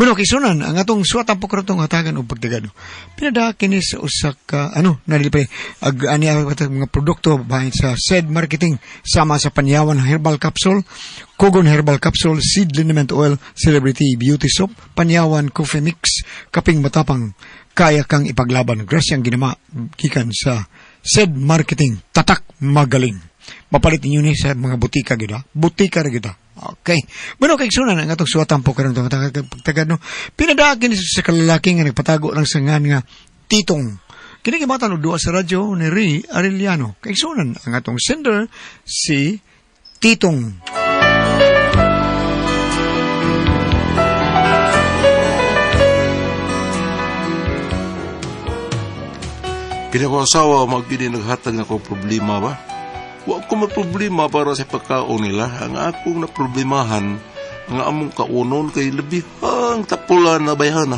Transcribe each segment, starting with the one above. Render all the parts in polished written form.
Bueno, kisunan, ang atong suwatang pukratong hatagan o pagdagano. Pinada kini sa usak ka, nalipay, ani mga produkto bahin sa SED Marketing, sama sa Panyawan Herbal Capsule, Kogon Herbal Capsule, Seed Liniment Oil, Celebrity Beauty Soap, Panyawan Coffee Mix, Kaping Matapang, kaya kang ipaglaban. Grasyang ginama, gikan sa SED Marketing, tatak magaling. Mapalit ninyo ni sa mga butika gida. Butika rin gida. Okay. Bueno, kay sunan ang atong suwatan po karang pagtagad no. Pinadaakin sa kalalaki nga nagpatago ng sangan nga titong. Kini gimatan og duwa sa radyo ni Ri Arellano. Kay sunan ang atong sender si Titong. Kini ko asawa magpili naghatag na ko problema ba? Wa ko may problema para sa pagkaon nila. Ang akong na problemahan, ang among kaunon kay lebihang tapulan na bayhana.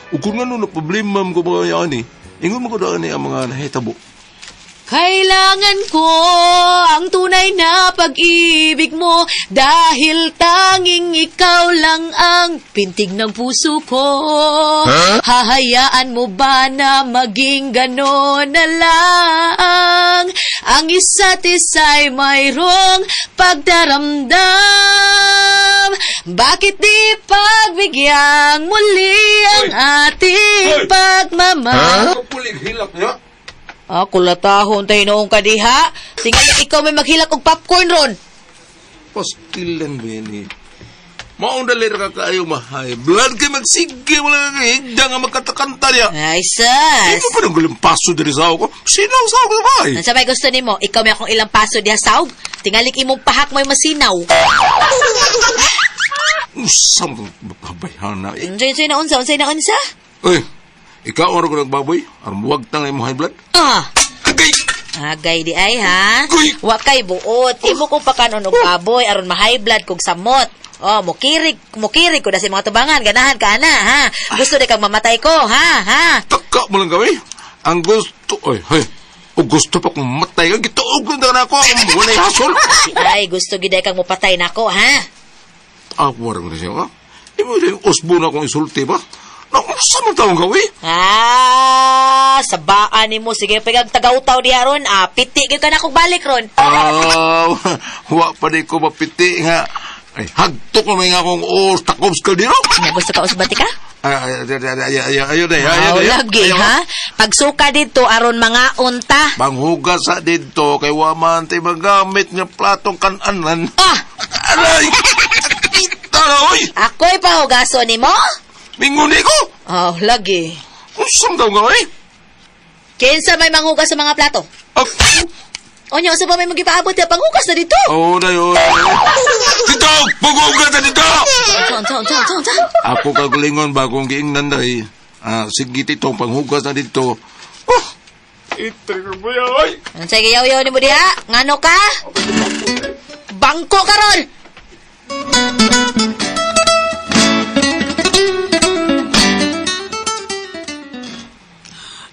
Ug kung ano na problema mo mga yani, ingon mo ko daan ni ang mga nahitabo. Kailangan ko ang tunay na pag-ibig mo dahil tanging ikaw lang ang pintig ng puso ko. Hahayaan mo ba na maging ganon na lang? Ang isa't isa'y mayroong pagdaramdam. Bakit di pagbigyang muli ang ating pagmamahal? Puling hilak niya. Kulatahon tayo noong kadiha. Tingnan ikaw may maghilak og popcorn ron. Pastilan ba yan eh? Maong dalir ka kayo mahay. Blood kayo magsige. Wala kang higda nga magkatakanta niya. Ay, sas. Hindi pa nang galimpaso dari sa ako. Sinaw sa ako sa bahay. Ang sabay gusto ni mo, ikaw may akong ilang paso diha saog. Tingalik imong pahak mo'y masinaw. Usam kang babayhan na eh. Unsay na unsa? Uy, ikaw ano ko nagbaboy? Armuwag tang yung mga high blood? Agay! Agay di ay ha? Uy! Wakay buot. Imo kong pakanon og baboy aron ma-high blood kog samot. Mukirig ko na si mga tubangan. Ganahan ka na, ha? Gusto di kang mamatay ko, ha? Taka mo lang kami. Ang gusto, gusto pa kong matay ka. Gituog lang na ako. Ang walay hasol. Ay, gusto giday kang mupatay nako, ha? Warang na siya, ha? Di mo rin usbo na akong isulti ba? Nakusa mo taong gawin? Sabaan ni mo. Sige, pagag tagaw-taw diha ron. Piti ka na kong balik ron. Wa pa di ko mapiti nga. Ay, hagtok naman nga akong takobs ka dito. Gusto ka usbati ka? Ayun na. Lagi, ha? Pagsuka dito, aron mga unta. Banghugas sa dito, kay waman tayo magamit nga platong kananan. Aray! Kita na, oy! Ako'y pahugaso ni mo? Minguni ko! Lagi. Usang daw nga, eh? Kinsa may manghugas sa mga plato? Onyo, sa pa may magipaabot ya, panghugas na dito. Na yun. Dito! Paghugas na dito! Unsa? Ako kagalingon bagong giingnan na, eh. Sige, tito, panghugas na dito. Itrigger mo yan, ay! Unsay giyaw-yaw ni mo diha? Ngano ka? Bangko ka ron!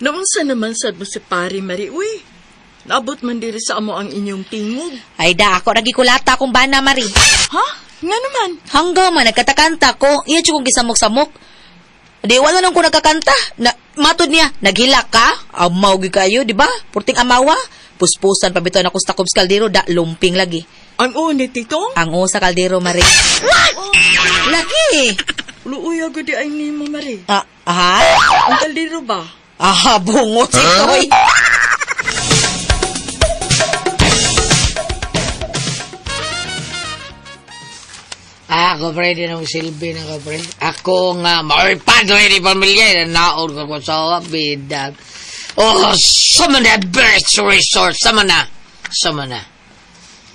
Naunsa naman sad mo si Pari Mari, uy. Naabot man diri sa amo ang inyong tingog. Ay da, ako nagikulata kung bana, Mari. Ha? Nga naman. Hanggang man, nagkatakanta ko. Iya chukong gisamok-samok. Di, wala nang ko nagkakanta. Matod niya, naghilak ka? Amaw gi kayo, di ba? Purting amawa. Puspusan, pabito na ko sa takobs kaldero, da, lumping lagi. Ang uni, titong? Ang sa kaldero, Mari. What? Lagi! Luuy agad di ay ni mo, Mari. Aha? Ang kaldero ba? Bungot ito, eh. Ako, pre, di na silbi na ka, pre. Ako nga, maorpado ni pamilya, naon ko sa bidag. Sama na, best resort, sama na.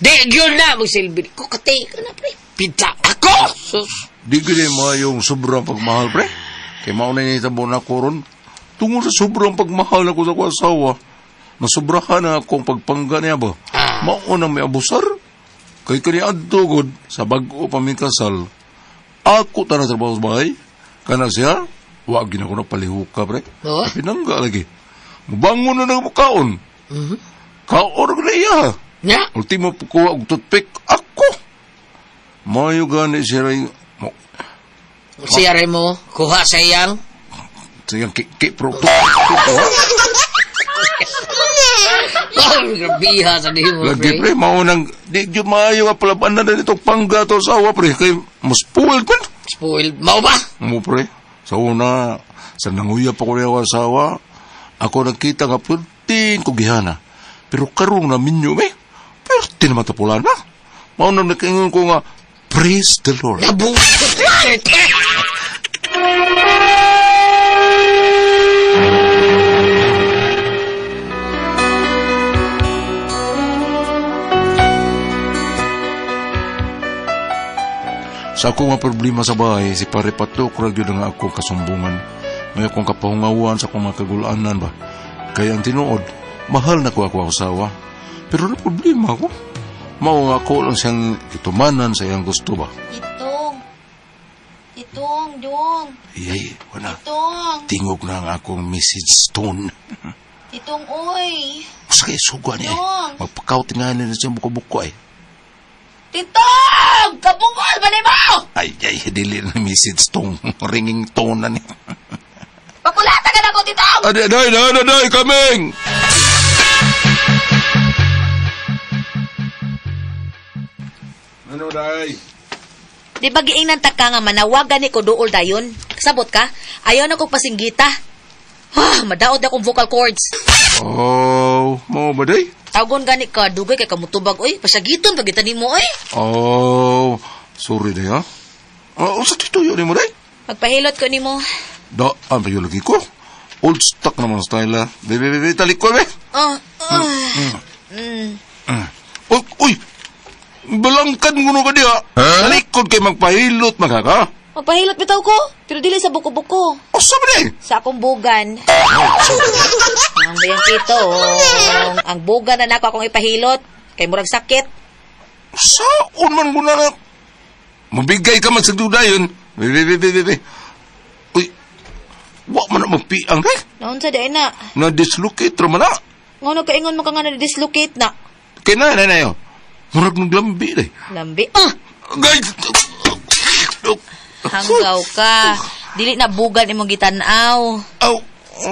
Di, yun na, magsilbi. Kukatay ka na, pre. Pita, ako! Sus. Di gini mo yung sobrang pagmahal, pre. Kaya mauna niya itabo na ko ron. Tungkol sa sobrang pagmahal na ko sa asawa, nasubrahan na akong pagpangga niya ba? Mauna may abusar. Kay kanya adtugod sa bago pamikasal. Ako tanang trabaho sa bahay. Kana siya, wag na ko na palihuka, pre. Pinangga lagi. Mubangon na ng kaon. Kaon na iya. Nya? Ultimo kuha og toothpick. Ako. Mayo gani siya rin. Siya rin mo, kuha sa iyang. Sayang produkto. Grabiha sa di mo, Lagi pre. pre, maunang, di dyo maayo nga palabanan na nito pangga to sa awa pre, kay mas spoiled man. Spoiled. Mau ba? Mo pre, sa una, sa nanguya pa ko niya ang asawa, ako nagkita nga perting kugihana. Pero karong na minyo may, perti naman tapulan na. Maunang nakaingon ko nga, praise the Lord. Nabuhat. Sa ako nga problema sa bahay, si pare patok rag yun nga akong kasumbungan. May akong kapahungawan sa akong mga kagulanan ba. Kaya ang tinuod, mahal na ko ako asawa. Pero na problema ko. Mao nga ako lang siyang itumanan sa iyang gusto ba. Itong, dong. Iyay, wala. Itong, Tingog na ang akong message stone. itong, oy. Sa kaya suga niya eh. Dong. Magpakaw-tingahan na siya buko-buko eh. Titong! Kabungol ba ni mo? Ay, dili na message stone. Ringing tone na niya. Pakulata ka na ko, Titong! Aday, kaming! Ano, day? Di ba giingnan ta ka nga manawagan ni ko duol dayon? Sabot ka? Ayaw na kong pasinggita. Madaot akong vocal cords. Oh, mo ba, day? Tawgon gani ka, dugay kay kamutubag, oy. Pasyagiton, pagitan ni mo, oy. Oh, sorry, day, ha? Sa tituyo ni mo, day? Magpahilot ko ni mo. Daan pa yung lagi ko. Old stock naman style, ha? Bebe, talik ko, be. Uy! Balangkan mo ka diha. Talikod kay magpahilot, magkaka. Magpahilot bitaw ko, pero dili sa buko-buko. O, sabi day? Sa akong bugan. Ang bayang kito, ang bugan na nako akong ipahilot. Kay murag sakit. Saon man mo na. Mabigay ka man sa dudayon. Bebe. Uy, wa man na magpiang, day. Naon sa day na. Na-dislocate raman na. Ngono kaingon mo ka nga na-dislocate na. Kaya na yun. Murag nung lambi, day. Lambi. Guys! Hanggaw ka. Dili na bugan imong gitanaw. Aw,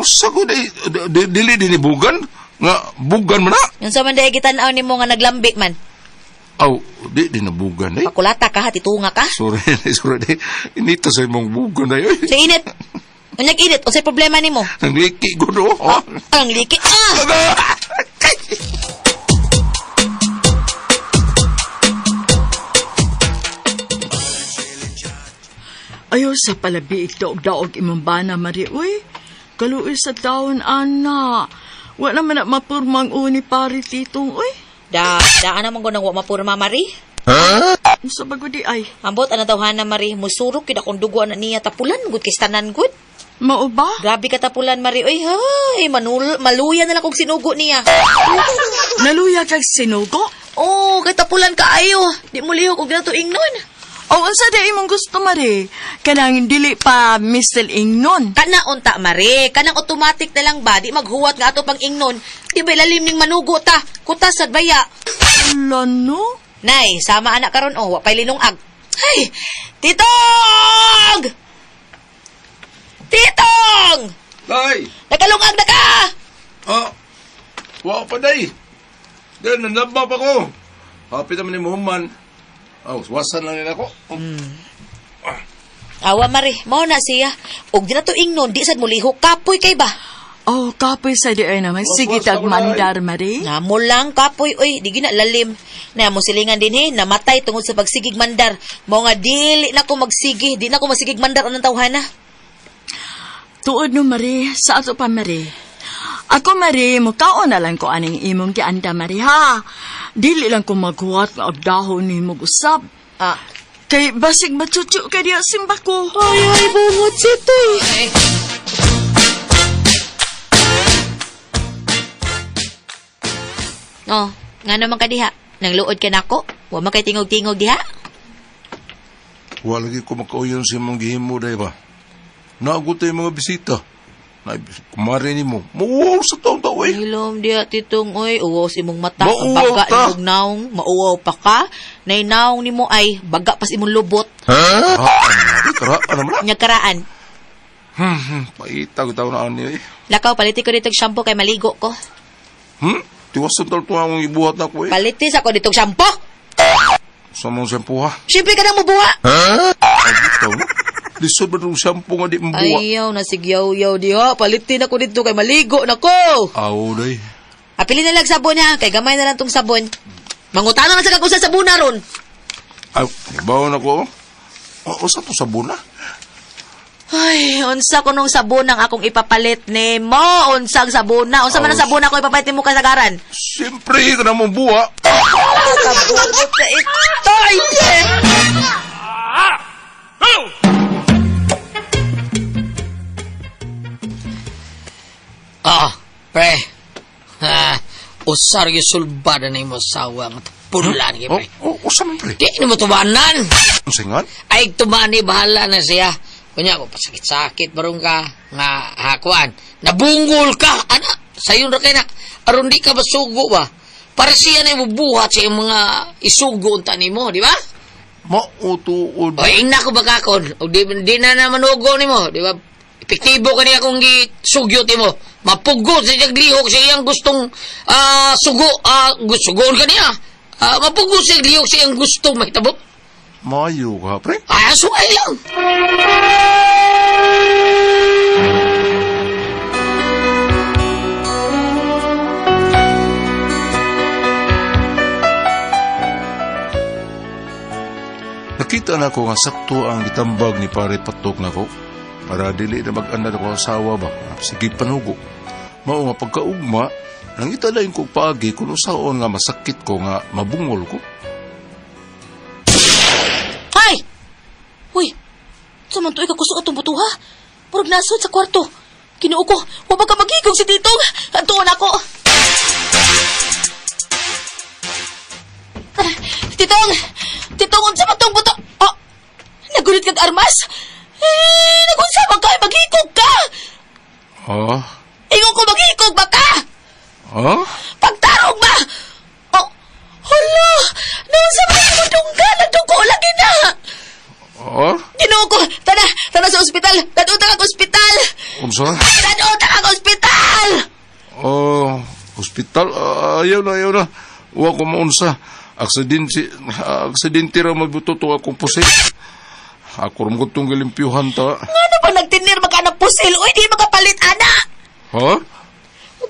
sago day. Dili din bugan. Nga, bugan man na. Yung sa man day gitanaw nimo nga naglambi man. Aw, di na bugan, day. Pakulata ka ha, titunga ka. Sorry, day. Inita sa imong bugan, day. Oy. Sa init. Unyag init, o sa problema nimo. Ang liki ko, do. Ang liki. Ayaw sa palabi daog imong bana, Mari. Uy, kaluoy sa taon, ana. Wala man na mapurmang uni pari, Titong. Uy, Daan naman ko nang wa mapurma, Mari. sa bago di ay. Ambot, ana tawhana, Mari. Musurok, kida kong dugo na niya tapulan. Good kistanan, good. Mao ba? Grabe ka tapulan, Mari. Uy, hay, maluya na lang kong sinugo niya. Naluya kag sinugo? Oh, kay tapulan ka ayo. Di mo lihok og nato ingnon. O, unsa di imong gusto, Mari? Kanang dili pa mistel ingnon. Kana unta, Mari. Kanang automatic na lang ba? Di maghuwat nga ato pang ingnon. Di ba lalim ning manugo ta? Kutas sad baya. Lano? Nay, sama anak karon oh, wa pay linungag. Hay! Titong! Titong! Day! Nakalungag na ka! Wa pa, day. Then, nanlaba pa ko. Hapit naman ni Muhammad. Wasan lang nila ko. Awa, Mari. Mao na siya. Og di na to ingnon, di sad mo lihok. Kapoy kay ba? Oh, kapoy sa di ay naman. Sige, tagmandar, Mari. Namo lang, kapoy. Oy, di gina lalim. Na mo silingan din namatay tungod sa pagsigig mandar. Mao nga dili na ko magsigi. Di na ko masigig mandar anang tawhana. Tuod no, Mari. Sa ato pa, Mari. Ako, Mari, mukaon na lang ko aning imong gianda, Mari, ha? Dili lang ko maghuwat nga og dahon ni mong usab. Kay basig machuchu ka diya simba ko. Ay, bungot sitoy. Oh, nga naman ka diha. Nang luod ka nako. Wa man kay tingog-tingog diha. Wa lagi ko makauyon sa imong gihimo, day ba? Naagot tayo mga bisita. Kumari ni mo. Mauwaw sa taon-taon, eh. Hilom diha titong oy, uwaw si imong mata. Mauwaw Baga ta. imong naong, mauwaw pa ka. Nay naong nimo ay baga pas imong lubot. Ano? Karaan naman na. Nya karaan. Paitag tao na niyo eh. Lakaw, paliti ko ditong shampoo kay maligo ko. Tiwasan tal to ang ibuhat na ko eh. Palitis ako ditong shampoo. Sa mong shampoo ha. Siyempre ka nang mabuha. Ay, bitaw no. Lisod ba itong shampoo nga di mbuha? Ayaw, nasigyaw-yaw diha. Palitin ako dito kay maligo na ko. Aw, day. Apili na lang sabon ha, kay gamay na lang tong sabon. Mangutana na sa kung sa sabon na ron. Ay, ibaw na ko. Usa to sabon na. Ay, unsa ko nung sabon ang akong ipapalit ni mo? Unsang sabon na? Unsa man ang sabon ako ipapalit mo kasagaran? Siyempre, ka na mong buha. Sabon na ito, hindi! Pre. Usar yung sulbada na yung masawa nga punulan niya, pre. Usa man, pre. Di na mo tumanan. Usingan? Ay, tumani, bahala na siya. Kunya ko, pasakit-sakit, barong ka, nga hakuan. Nabungol ka, anak. Sayon na kayo na. Aron di ka masugo ba? Para siya na yung buhat sa yung mga isugo unta ni mo, di ba? Mautuod. O, ingna ko bakakon. O, di na naman ugo ni mo, di ba? Epektibo ka niya kung gisugyot mo. Mapugot sa siyang lihok sa iyang gustong sugoon ka niya. Mapugot sa iyang lihok sa iyang gustong mahitabot. Mayo ka, pre. Sungay lang. Nakita na ko nga sakto ang gitambag ni pare patok na ko. Para dili na mag-anda ko asawa ba. Sige panugo. Mao nga pagkaugma, nangita lang ko paagi kung usaon nga masakit ko nga mabungol ko. Hay! Uy! Saman to ikakusok atong butuha? Purag nasod sa kwarto. Kinuo ko, wabag ka magigong si Titong. Antuon ako. Titong! Titong, unsa man tong buto? Oh! Nagulit kag armas? Nagunsa man ka, maghikog ka! Ingon ko maghikog ba ka? Pagtarong ba? Oh! Hala! Naunsa man ka madungga? Nagdugo lagi na! Ginoo ko! Tana sa ospital! Tadutang ako ospital! Unsa? Tadutang ako ospital! Hospital? Ayaw na. Huwag ko maunsa. Aksidente ra magbututo akong pusit. Ako rin ko itong galimpyuhan ta. Nga na ba nagtinir maka ng pusil? Uy, di makapalit, ana!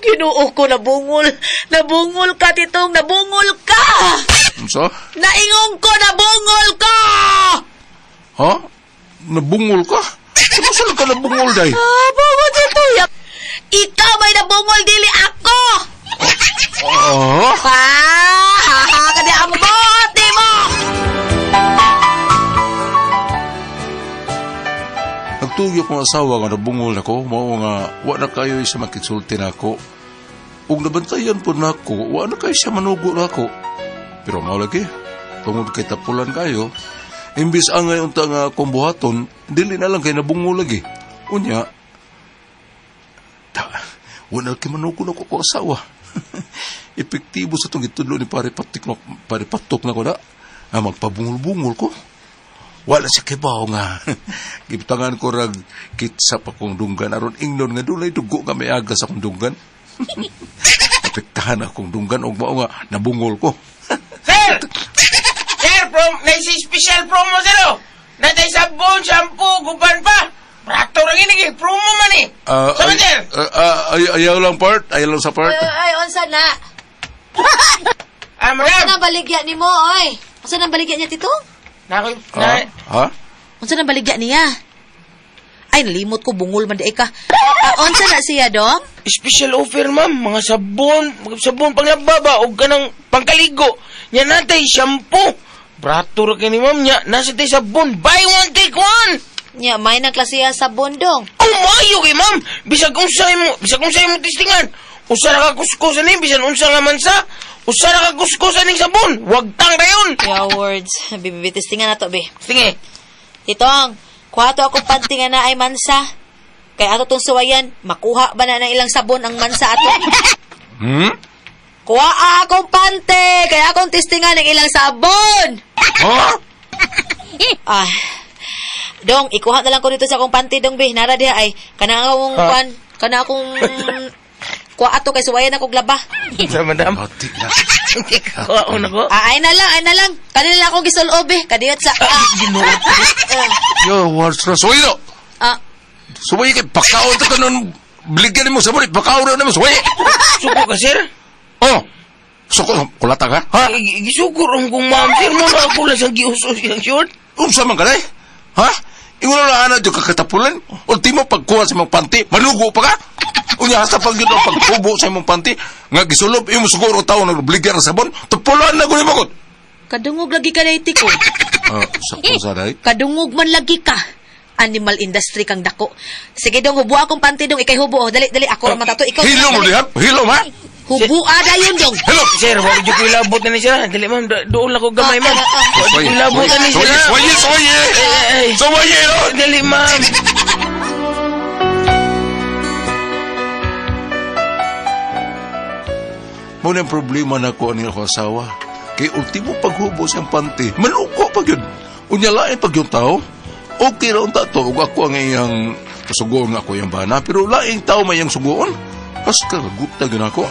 Ginoo ko, nabungol. Nabungol ka, Titong, nabungol ka! Unsa? Naingong ko, nabungol ka! Nabungol ka? Ano saan ka nabungol, day? Bungol, Tito. Ikaw may nabungol, dili ako! Kadi ang bote mo! Nagtuyo kong asawa nga nabungol ako, mao nga wa na kayo siya makitsulti na ako. Ug nabantayan po na ako, wa na kayo siya manugo na ako. Pero mao lagi, tungod kay tapulan kayo, imbis ang ngayon ta nga kumbuhaton, dili na lang kayo nabungol lagi. Unya, wa na kayo manugo na ko asawa. Epektibo sa itong gitudlo ni pare patok na ko na, magpabungol-bungol ko. Wala siya kibaw nga. Giptangan ko rag kitsap akong dunggan. Aron ingnon nga doon ay dugo nga may agas akong dunggan. Apektahan akong dunggan o mao nga nabungol ko. Sir! Sir, naisi special promo sir. Natay sabon, shampoo, guban pa. Prato rin inig, promo man eh. Sabi sir? Ayaw lang part. Ayaw lang sa part. Ay, unsa na? Unsa Madam. na baligya ni mo, oy? Unsa na baligya niya, Titong? Unsa na baligya niya? Ay, nalimot ko, bungol man di ka. Unsa na siya, Dong? Special offer, ma'am. Mga sabon panglababa o ganang pangkaligo. Yan natay shampoo. Prato rin ni ma'am niya. Nasa tay sabon. Buy one, take one. Nya, may nang klasiya sa bondong. Mayo kay ma'am. Bisag unsay mo testingan. Usa ra ka kuskusan ni bisan unsa nga mansa. Usa ra ka kuskusan ning sabon. Wag tang dayon. Your words. Bibitistingan na to, be. Sige. Titong, kuha to akong pantingan na ay mansa. Kaya ato tong suwayan, makuha ba na ng ilang sabon ang mansa ato? Kuha akong pante, kaya akong testingan ng ilang sabon. Dong, ikuha na lang ko dito sa akong panty, dong, be. Nara diha ay, kana akong, kana akong, kuha ato kay suwayan akong laba. Sa madam. Pati na. Kuhaon ako. Ay na lang. Kanila lang akong gisulob, eh. Kadiyot sa, Yo, what's wrong? Suwayi no? Suwayi kay pakaon ito ka nun. Biligyan mo sabon. Pakaon na mo. Suwayi. Suko ka, sir? Oh. Suko. Kulata ka? Ha? Gisukur ang kung ma'am, sir mo na ako lang sa giusos yung short. Unsa man ka na eh? Ha? Ingon na ana yung kakatapulan. Ultimo pagkuha sa mong panty. Manugo pa ka? Unya hasta pag yun ang pagkubo sa mong panty. Nga gisulob. Imo siguro tao nagbiligyan ng sabon. Tupulan na ko ni Makot. kadungog lagi ka na ko. Sa day? Kadungog man lagi ka. Animal industry kang dako. Sige dong, hubo akong panty dong. Ikay hubo. Dali, ako raman tato. Ikaw, Hilo mo lihat? Hilo ha? hubo dayon dong. Hello? Sir, wag dyo ko ilabot na ni siya. Dali, ma'am. Doon lang ko gamay, ma'am. Wag dyo ko ilabot na ni siya. Suwaye! Suwaye! No? Dali, ma'am. Muna ang problema na ko ang ako asawa. Kay ultimo paghubo siyang panty. Maluko pag yun. Unyalain pag yung tao. Okay raw tato. Ug ako ang iyang sugoon nga ako yung bana. Pero laing tao may iyang sugoon. Pas karaguta gina ako.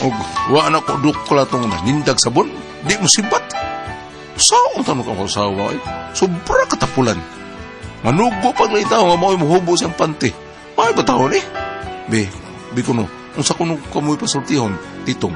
Og wa na ko dukla tong nanindag sabon. Di mo sibat. Saan tanong ako asawa? Sobra katapulan. Manugo pag laing tao nga mo hubo siyang panty. May ba tao ni? Bi ko no. Unsa ko nung kamoy pasultihon, titong.